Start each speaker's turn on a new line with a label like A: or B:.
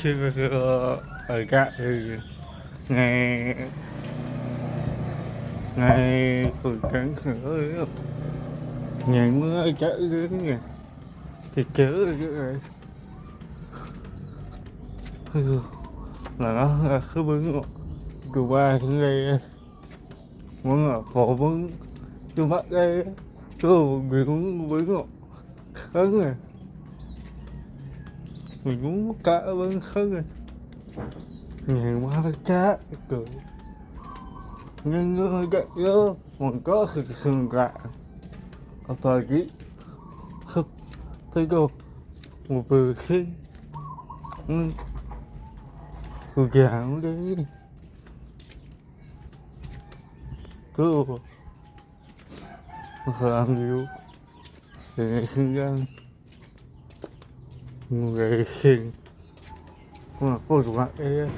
A: chưa ở cạn thì ngày ngày còn cắn nữa ngày mưa chạy đến ngày thì chớ cái này là nó là cứ bứng từ ba đến đây muốn là khổ bứng chú bắt đây cứ bị muốn bứng khấn này mình muốn cá bứng khấn này ngày qua nó cá cười nhưng người chạy vô còn có khừng cả apalagi ketika membersih hujan deh tuh sambil dengan người sinh mà cô chủ bạn ấy